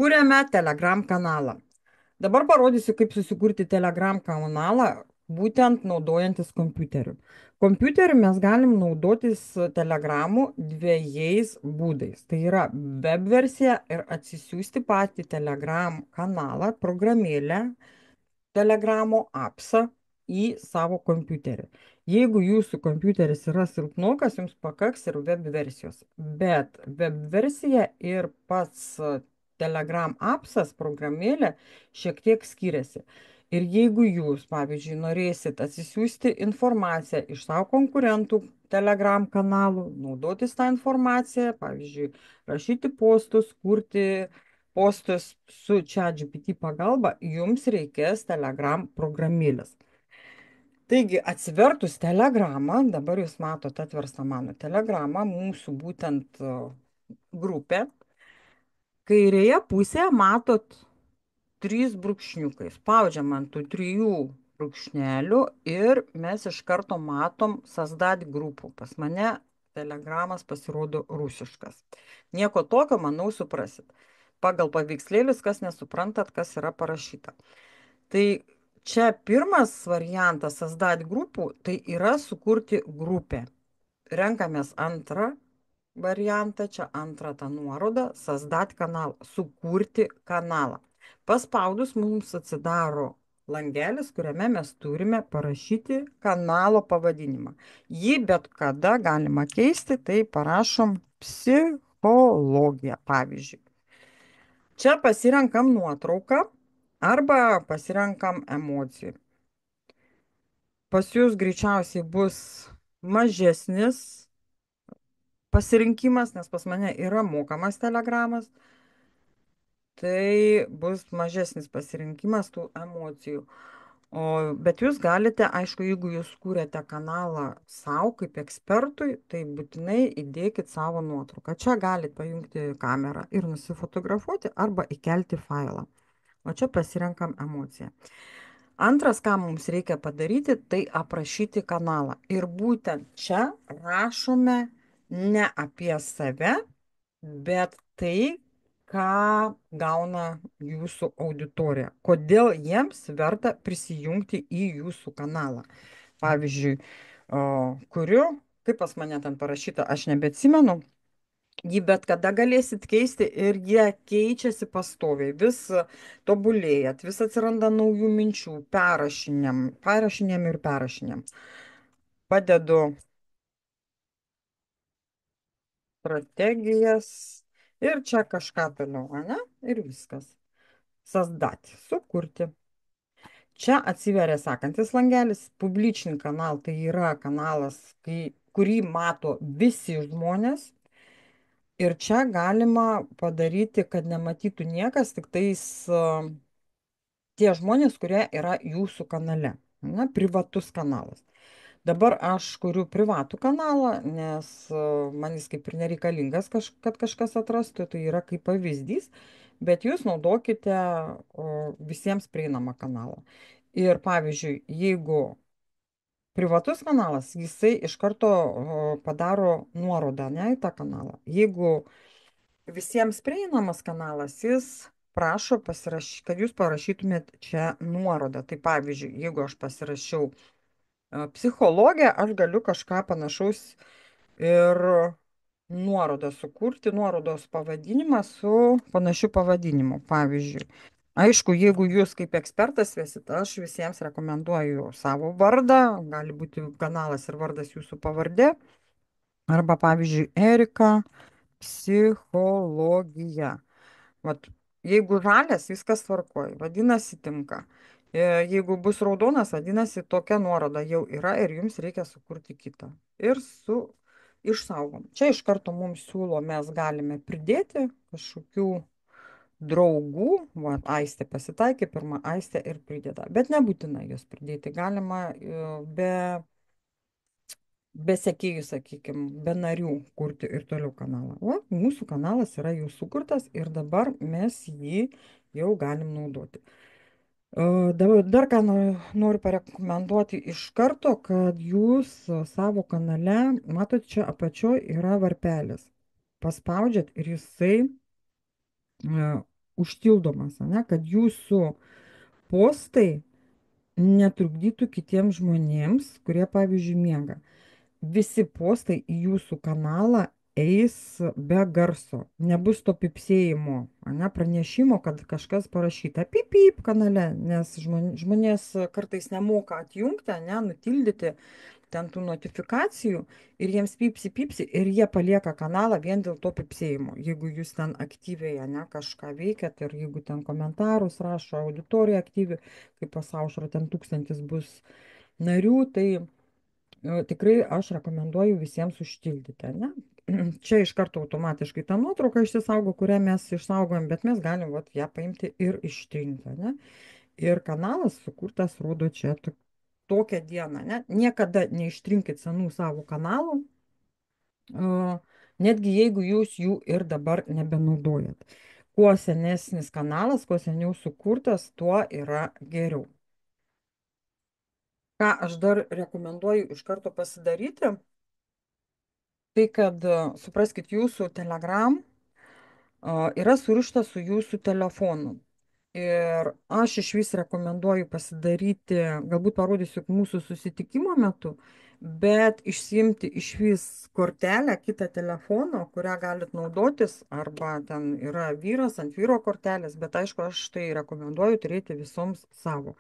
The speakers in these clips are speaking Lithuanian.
Kūrėme Telegram kanalą. Dabar parodysiu, kaip susikurti Telegram kanalą, būtent naudojantis kompiuteriu. Kompiuteriu mes galim naudotis Telegramu dviejais būdais. Tai yra web versija ir atsisiųsti patį Telegram kanalą, programėlę, Telegramo apsą į savo kompiuterį. Jeigu jūsų kompiuteris yra silpnokas, jums pakaks ir web versijos. Bet web versija ir pats Telegram apsas, programėlė, šiek tiek skiriasi. Ir jeigu jūs, pavyzdžiui, norėsit atsisiųsti informaciją iš savo konkurentų Telegram kanalų, naudotis tą informaciją, pavyzdžiui, rašyti postus, kurti postus su ChatGPT pagalba, jums reikės Telegram programėlės. Taigi, atsivertus Telegramą, dabar jūs matote atverstą mano Telegramą, mūsų būtent grupę, kairėje pusėje matot trys brūkšniukai. Spaudžiam ant tų trijų brūkšnelių ir mes iš karto matom Sazdat grupų. Pas mane Telegramas pasirodo rusiškas. Nieko tokio, manau, suprasit. Pagal paveikslėlius, kas nesuprantat, kas yra parašyta. Tai čia pirmas variantas Sazdat grupų, tai yra sukurti grupę. Renkamės antrą variantą, čia antrą tą nuorodą, Sazdat kanalą, sukurti kanalą. Paspaudus mums atsidaro langelis, kuriame mes turime parašyti kanalo pavadinimą. Jį bet kada galima keisti, tai parašom psichologija, pavyzdžiui. Čia pasirenkam nuotrauką arba pasirenkam emocijų. Pas jūs greičiausiai bus mažesnis pasirinkimas, nes pas mane yra mokamas telegramas, tai bus mažesnis pasirinkimas tų emocijų. Bet jūs galite, aišku, jeigu jūs kūrėte kanalą savo kaip ekspertui, tai būtinai įdėkit savo nuotrauką. Čia galite pajungti kamerą ir nusifotografuoti arba įkelti failą. O čia pasirenkam emociją. Antras, ką mums reikia padaryti, tai aprašyti kanalą. Ir būtent čia rašome ne apie save, bet tai, ką gauna jūsų auditorija. Kodėl jiems verta prisijungti į jūsų kanalą. Pavyzdžiui, kuriu, kaip pas mane ten parašyta, aš nebeatsimenu, jį bet kada galėsit keisti ir jie keičiasi pastoviai, vis tobulėjat, vis atsiranda naujų minčių, perrašinėm ir perrašinėm. Padedu strategijas ir čia kažką toliau, ne? Ir viskas. Sazdat, sukurti. Čia atsiveria sekantis langelis, publični kanal, tai yra kanalas, kurį mato visi žmonės. Ir čia galima padaryti, kad nematytų niekas, tik tais tie žmonės, kurie yra jūsų kanale. Na, privatus kanalas. Dabar aš kuriu privatų kanalą, nes man jis kaip ir nereikalingas, kad kažkas atrastų, tai yra kaip pavyzdys, bet jūs naudokite visiems prieinamą kanalą. Ir pavyzdžiui, jeigu privatus kanalas, jisai iš karto padaro nuorodą, ne, į tą kanalą. Jeigu visiems prieinamas kanalas, jis prašo, kad jūs parašytumėt čia nuorodą. Tai pavyzdžiui, jeigu aš pasirašiau psichologija, aš galiu kažką panašaus ir nuorodą sukurti, nuorodos pavadinimą su panašiu pavadinimu. Pavyzdžiui, aišku, jeigu jūs kaip ekspertas vesit, aš visiems rekomenduoju savo vardą, gali būti kanalas ir vardas jūsų pavardė, arba pavyzdžiui, Erika psichologija. Vat, jeigu žalias, viskas tvarkoj, vadinasi tinka. Jeigu bus raudonas, vadinasi tokia nuoroda jau yra ir jums reikia sukurti kitą. Ir išsaugom. Čia iš karto mums siūlo, mes galime pridėti kažkokių draugų. Va, Aistė pasitaikė, pirmą Aistę ir prideda. Bet nebūtina jos pridėti. Galima be sekėjų, sakykime, be narių kurti ir toliau kanalą. O mūsų kanalas yra jau sukurtas ir dabar mes jį jau galim naudoti. Dar ką noriu parekomenduoti iš karto, kad jūs savo kanale, matot, čia apačioje yra varpelis. Paspaudžiat ir jisai užtildomas, ane, kad jūsų postai netrukdytų kitiems žmonėms, kurie, pavyzdžiui, miega. Visi postai į jūsų kanalą eis be garso. Nebus to pipsėjimo, ane, pranešimo, kad kažkas parašyta pip pip kanale, nes žmonės kartais nemoka atjungti, ane, nutildyti ten tų notifikacijų ir jiems pypsi pypsi ir jie palieka kanalą vien dėl to pypsėjimo. Jeigu jūs ten aktyviai, ne, kažką veikiat ir jeigu ten komentarus rašo, auditorija aktyvi, kaip pas Aušrą ten 1000 bus narių, tai tikrai aš rekomenduoju visiems užtildyti, ne? Čia iš karto automatiškai ta nuotrauka išsisaugo, kurią mes išsaugojam, bet mes galim vat, ją paimti ir ištrinti, ne? Ir kanalas sukurtas, rodo čia tokią dieną, ne? Niekada neištrinkit senų savo kanalų, netgi jeigu jūs jų ir dabar nebenaudojat. Kuo senesnis kanalas, kuo seniau sukurtas, tuo yra geriau. Ką aš dar rekomenduoju iš karto pasidaryti, tai kad supraskit, jūsų Telegram yra surištas su jūsų telefonu. Ir aš iš vis rekomenduoju pasidaryti, galbūt parodysiu mūsų susitikimo metu, bet išsiimti iš vis kortelę, kitą telefono, kurią galit naudotis, arba ten yra vyras ant vyro kortelės, bet aišku, aš tai rekomenduoju turėti visoms savo,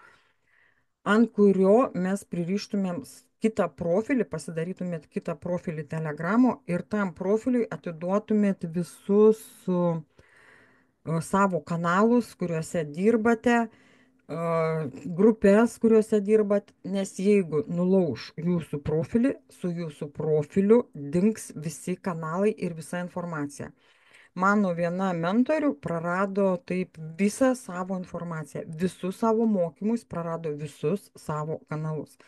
ant kurio mes pririštumėm kitą profilį, pasidarytumėt kitą profilį Telegramo ir tam profiliui atiduotumėt visus savo kanalus, kuriuose dirbate, grupės, kuriuose dirbat, nes jeigu nulauš jūsų profilį, su jūsų profiliu dings visi kanalai ir visa informacija. Mano viena mentorių prarado taip visą savo informaciją, visus savo mokymus, prarado visus savo kanalus,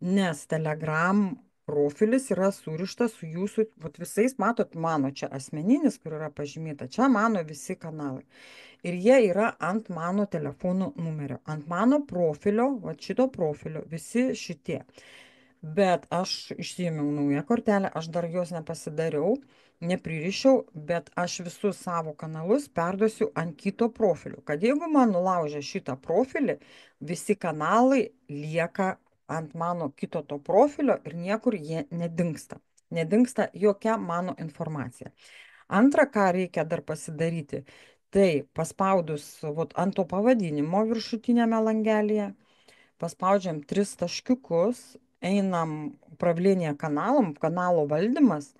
nes Telegram profilis yra surištas su jūsų, vat visais, matot, mano čia asmeninis, kur yra pažymėta, čia mano visi kanalai. Ir jie yra ant mano telefono numerio, ant mano profilio, va šito profilio, visi šitie. Bet aš išsiėmiau naują kortelę, aš dar jos nepasidariau, nepririšiau, bet aš visus savo kanalus perduosiu ant kito profilio. Kad jeigu man nulaužia šitą profilį, visi kanalai lieka ant mano kito to profilio ir niekur jie nedingsta. Nedingsta jokia mano informacija. Antra, ką reikia dar pasidaryti, tai paspaudus vat, ant to pavadinimo viršutinėme langelėje, paspaudžiam 3 taškiukus, einam upravlение kanalom, kanalo valdymas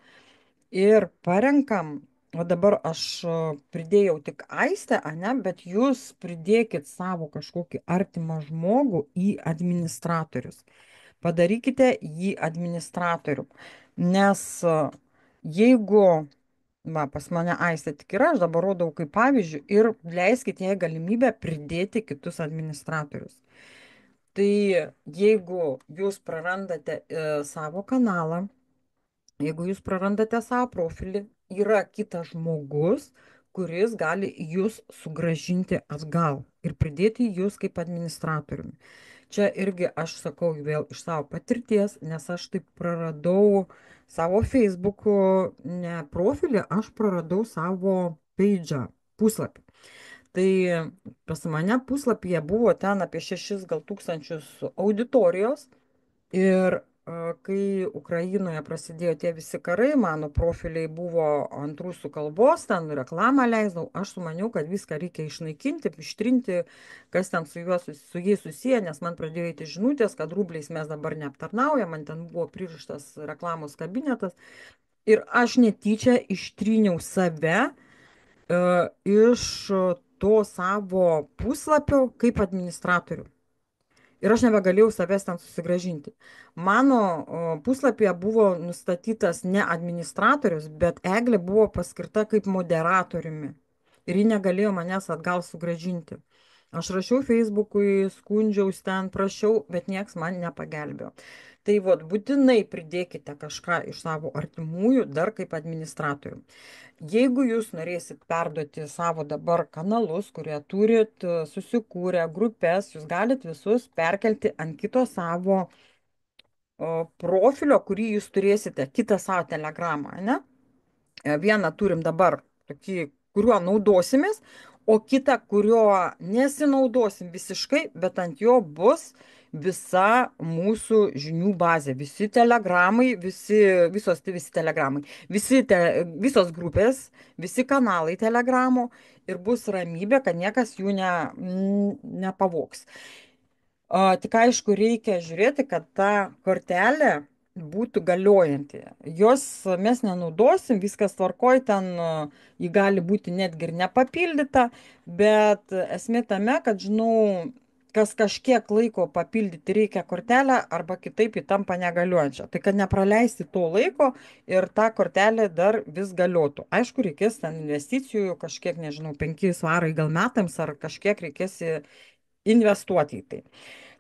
ir parenkam, o dabar aš pridėjau tik Aistę, ane, bet jūs pridėkit savo kažkokį artimą žmogų į administratorius. Padarykite jį administratorium, nes jeigu va, pas mane Aistė tik yra, aš dabar rodau kaip pavyzdžių ir leiskit jai galimybę pridėti kitus administratorius. Tai jeigu jūs prarandate savo kanalą, jeigu jūs prarandate savo profilį, yra kitas žmogus, kuris gali jūs sugražinti atgal ir pridėti jūs kaip administratoriumi. Čia irgi aš sakau vėl iš savo patirties, nes aš taip praradau savo Facebook'o ne profilį, aš praradau savo page'ą, puslapį. Tai pas mane puslapyje buvo ten apie 6 gal tūkstančius auditorijos ir kai Ukrainoje prasidėjo tie visi karai, mano profiliai buvo ant rusų kalbos, ten reklamą leisdavau, aš sumaniau, kad viską reikia išnaikinti, ištrinti, kas ten su jais susiję, nes man pradėjo eiti žinutės, kad rubliais mes dabar neaptarnaujam, man ten buvo pririštas reklamos kabinetas ir aš netyčia ištryniau save iš to savo puslapio kaip administratorių. Ir aš nebegalėjau savęs ten susigražinti. Mano puslapyje buvo nustatytas ne administratorius, bet Eglė buvo paskirta kaip moderatoriumi. Ir ji negalėjo manęs atgal sugražinti. Aš rašiau Facebook'ui, skundžiausi ten, prašiau, bet nieks man nepagelbėjo. Tai vot, būtinai pridėkite kažką iš savo artimųjų dar kaip administratorių. Jeigu jūs norėsit perduoti savo dabar kanalus, kurie turit susikūrę grupės, jūs galit visus perkelti ant kito savo profilio, kurį jūs turėsite, kitą savo telegramą, ne? Vieną turim dabar, tokį, kuriuo naudosimės, o kitą, kurio nesinaudosim visiškai, bet ant jo bus visa mūsų žinių bazė, visi telegramai, visi telegramai, visos grupės, visi kanalai telegramų ir bus ramybė, kad niekas jų nepavogs. Tik aišku, reikia žiūrėti, kad ta kortelė būtų galiojanti. Jos mes nenaudosim, viskas tvarkoj, ten ji gali būti netgi ir nepapildyta, bet esmė tame, kad žinau, kas kažkiek laiko papildyti reikia kortelę arba kitaip ji tampa negaliojančia. Tai kad nepraleisti to laiko ir ta kortelė dar vis galiotų. Aišku, reikės ten investicijų, kažkiek, nežinau, 5 svarai gal metams ar kažkiek reikės investuoti į tai.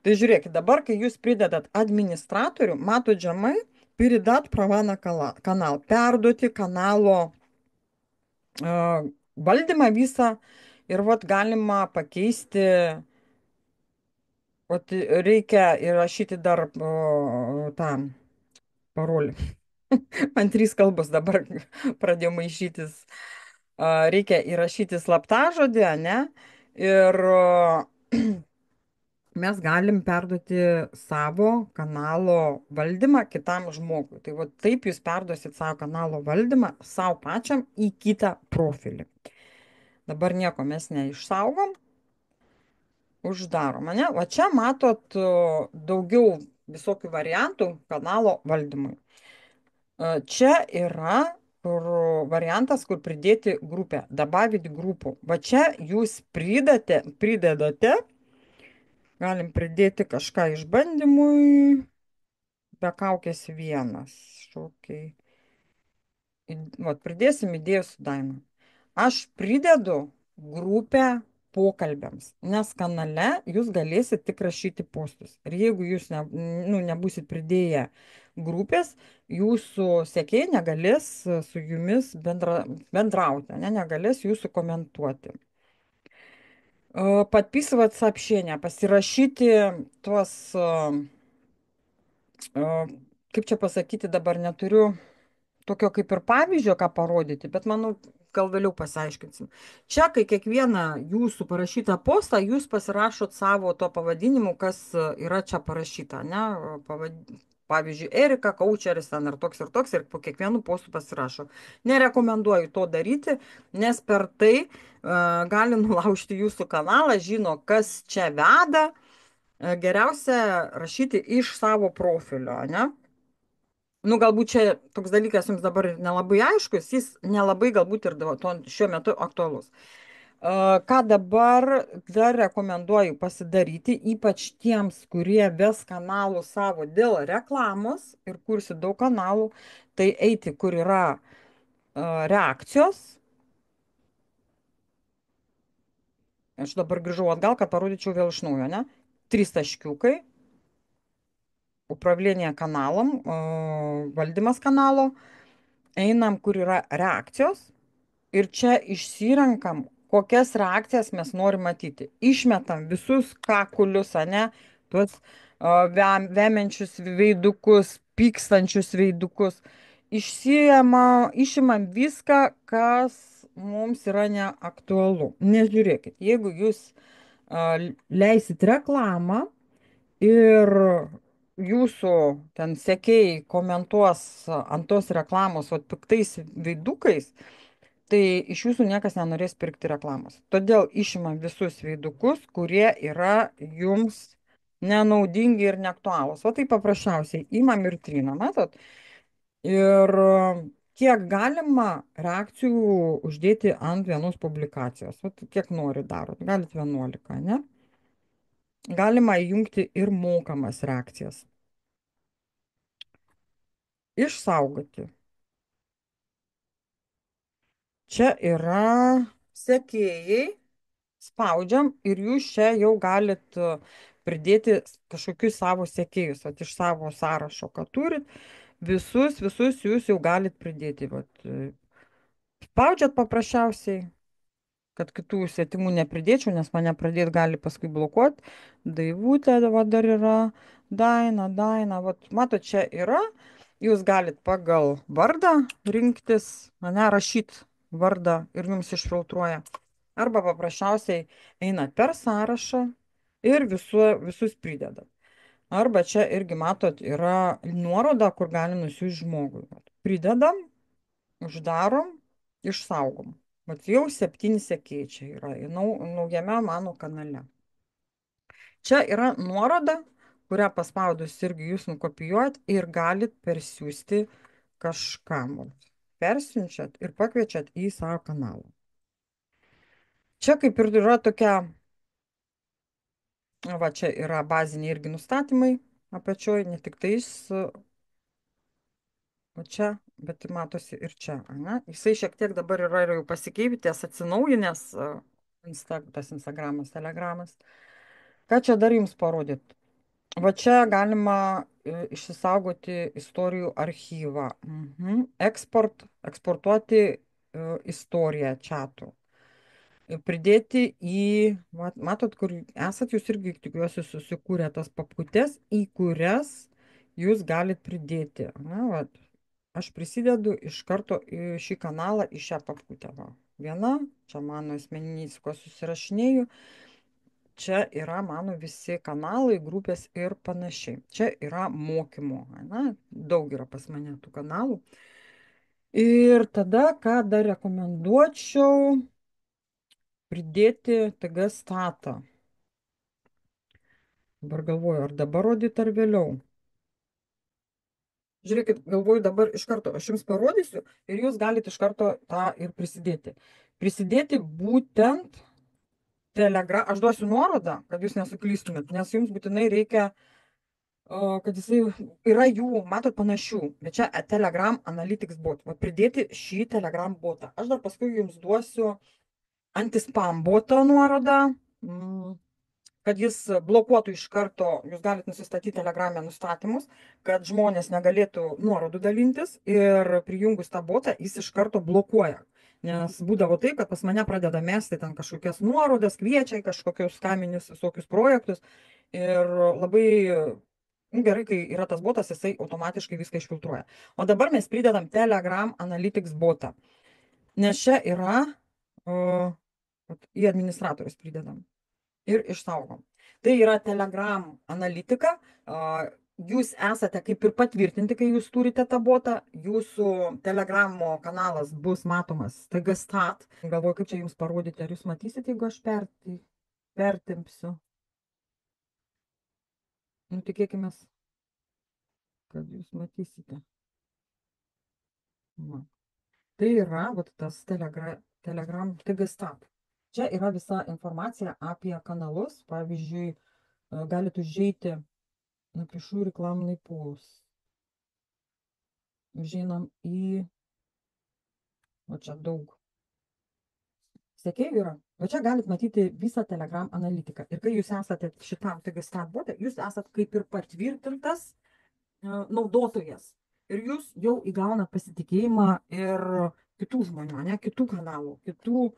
Tai žiūrėkit, dabar, kai jūs pridedat administratorių, matot žemai, передать права на канал, perduoti kanalo valdymą visą ir vat galima pakeisti, vat reikia įrašyti dar tą parolį. Man 3 kalbos dabar pradėjo maišytis. Reikia įrašyti slaptažodį, ne? Ir mes galim perduoti savo kanalo valdymą kitam žmogui. Tai va taip jūs perduosit savo kanalo valdymą savo pačiam į kitą profilį. Dabar nieko mes neišsaugom, uždarom, ne? Va čia matot daugiau visokių variantų kanalo valdymui. Čia yra variantas, kur pridėti grupę, добавить grupų. Va čia jūs pridedate. Galim pridėti kažką išbandymui. Be kaukės vienas. Šokiai. Vat pridėsim idėjų su Daina. Aš pridedu grupę pokalbiams, nes kanale jūs galėsit tik rašyti postus. Ir jeigu jūs nebūsit pridėję grupės, jūsų sekėjai negalės su jumis bendrauti, negalės jūsų komentuoti. Подписывать сообщения, pasirašyti tuos, kaip čia pasakyti, dabar neturiu tokio kaip ir pavyzdžio, ką parodyti, bet manau, gal vėliau pasiaiškinsim. Čia, kai kiekvieną jūsų parašytą postą, jūs pasirašot savo to pavadinimu, kas yra čia parašyta, ne? Pavyzdžiui, Erika, Kaučeris ten ar toks ir toks, ir po kiekvienų postų pasirašo. Nerekomenduoju to daryti, nes per tai gali nulaužti jūsų kanalą, žino, kas čia veda. Geriausia rašyti iš savo profilio, ne? Nu, galbūt čia toks dalykas jums dabar ir nelabai aiškus, jis nelabai galbūt ir šiuo metu aktualus. Ką dabar dar rekomenduoju pasidaryti, ypač tiems, kurie ves kanalų savo dėl reklamos ir kursi daug kanalų, tai eiti, kur yra reakcijos. Aš dabar grįžau atgal, kad parodyčiau vėl iš naujo, ne? 3 taškiukai. Управление каналом, valdymas kanalo, einam, kur yra reakcijos ir čia išsirenkam, kokias reakcijas mes norim matyti. Išmetam visus kakulius, ne, tuos vemiančius veidukus, pykstančius veidukus. Išimam viską, kas mums yra neaktualu. Nežiūrėkit, jeigu jūs leisit reklamą, ir jūsų ten sekėjai komentuos ant tos reklamos piktais veidukais, tai iš jūsų niekas nenorės pirkti reklamos. Todėl išimam visus veidukus, kurie yra jums nenaudingi ir neaktualūs. O tai paprasčiausiai imam ir trinam, matot? Ir kiek galima reakcijų uždėti ant vienos publikacijos. O kiek nori darot, galit 11, ne? Galima įjungti ir mokamas reakcijas. Išsaugoti. Čia yra sekėjai, spaudžiam ir jūs čia jau galit pridėti kažkokius savo sekėjus, vat iš savo sąrašo, ką turit, visus jūs jau galit pridėti. Vat, spaudžiat paprasčiausiai, kad kitų svetimų nepridėčiau, nes mane pradėt gali paskui blokuoti. Daivutė va dar yra, Daina, vat, matot, čia yra, jūs galit pagal vardą rinktis, rašyti vardą ir jums išfiltruoja. Arba paprasčiausiai einat per sąrašą ir visus pridedat. Arba čia irgi matot, yra nuoroda, kur gali nusiųsti žmogui. Vat pridedam, uždarom, išsaugom. Vat jau 7 sekėjai čia yra naujame mano kanale. Čia yra nuoroda, kurią paspaudus irgi jūs nukopijuojat ir galit persiųsti kažkam. Persiunčiat ir pakviečiat į savo kanalą. Čia kaip ir yra tokia, va čia yra baziniai irgi nustatymai apačioj, ne tik tais, o čia, bet matosi ir čia. Ane? Jisai šiek tiek dabar yra jau pasikeitęs, atsinaujinęs, tas Instagramas, Telegramas. Ką čia dar jums parodyt? Va čia galima išsisaugoti istorijų archyvą. Eksportuoti istoriją čatų. Pridėti matot, kur esat, jūs irgi tikiuosi susikūrę tas papkutes, į kurias jūs galit pridėti. Na, vat, aš prisidedu iš karto į šį kanalą, į šią papkutę. Va. Viena, čia mano asmeniniai, su kuo susirašinėju. Čia yra mano visi kanalai, grupės ir panašiai. Čia yra mokymo. Na, daug yra pas mane tų kanalų. Ir tada, ką dar rekomenduočiau, pridėti TG statą. Dabar galvoju, ar dabar rodyt, ar vėliau. Žiūrėkit, galvoju dabar iš karto, aš jums parodysiu ir jūs galite iš karto tą ir prisidėti. Prisidėti būtent Telegram, aš duosiu nuorodą, kad jūs nesuklystumėt, nes jums būtinai reikia, kad jisai yra jų, matot, panašių, bet čia Telegram Analytics bot. Va, pridėti šį Telegram botą. Aš dar paskui jums duosiu antispam boto nuorodą. Kad jis blokuotų iš karto, jūs galite nusistatyti Telegrame nustatymus, kad žmonės negalėtų nuorodų dalintis ir prijungus tą botą jis iš karto blokuoja. Nes būdavo taip, kad pas mane pradeda mesti ten kažkokias nuorodas, kviečia į kažkokius skaminius visokius projektus ir labai gerai, kai yra tas botas, jisai automatiškai viską išfiltruoja. O dabar mes pridedam Telegram Analytics botą, nes čia yra į administratorius pridedam. Ir išsaugom. Tai yra Telegram analitika. Jūs esate kaip ir patvirtinti, kai jūs turite tą botą. Jūsų Telegramo kanalas bus matomas TG Stat. Galvoju, kaip čia jums parodyti. Ar jūs matysite, jeigu aš pertempsiu? Nu, tikėkime, kad jūs matysite. Va. Tai yra tas Telegram TG Stat. Čia yra visa informacija apie kanalus. Pavyzdžiui, galite užeiti, napišu reklamный пост. Užeinam į, o čia daug sekėjų yra. O čia galite matyti visą Telegram analitiką. Ir kai jūs esate šitam TG Stat bote, jūs esate kaip ir patvirtintas naudotojas. Ir jūs jau įgaunat pasitikėjimą ir kitų žmonių, ne kitų kanalų, kitų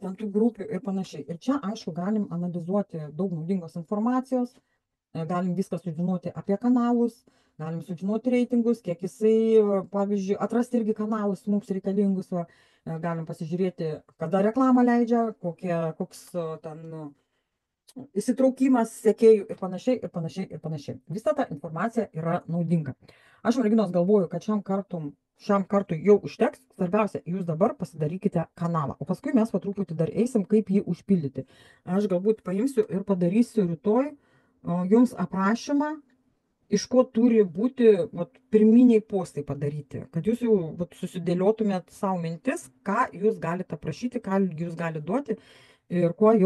ten tų grupių ir panašiai. Ir čia, aišku, galim analizuoti daug naudingos informacijos, galim viską sužinoti apie kanalus, galim sužinoti reitingus, kiek jisai, pavyzdžiui, atrasti irgi kanalus mums reikalingus, galim pasižiūrėti, kada reklamą leidžia, koks ten įsitraukimas sekėjų ir panašiai, ir panašiai, ir panašiai. Visa ta informacija yra naudinga. Aš, merginos, galvoju, kad šiam kartui jau užteks. Svarbiausia, jūs dabar pasidarykite kanalą, o paskui mes truputį dar eisim, kaip jį užpildyti. Aš galbūt paimsiu ir padarysiu rytoj jums aprašymą, iš ko turi būti pirminiai postai padaryti, kad jūs jau susidėliotumėt savo mintis, ką jūs galite aprašyti, ką jūs galite duoti ir kuo jau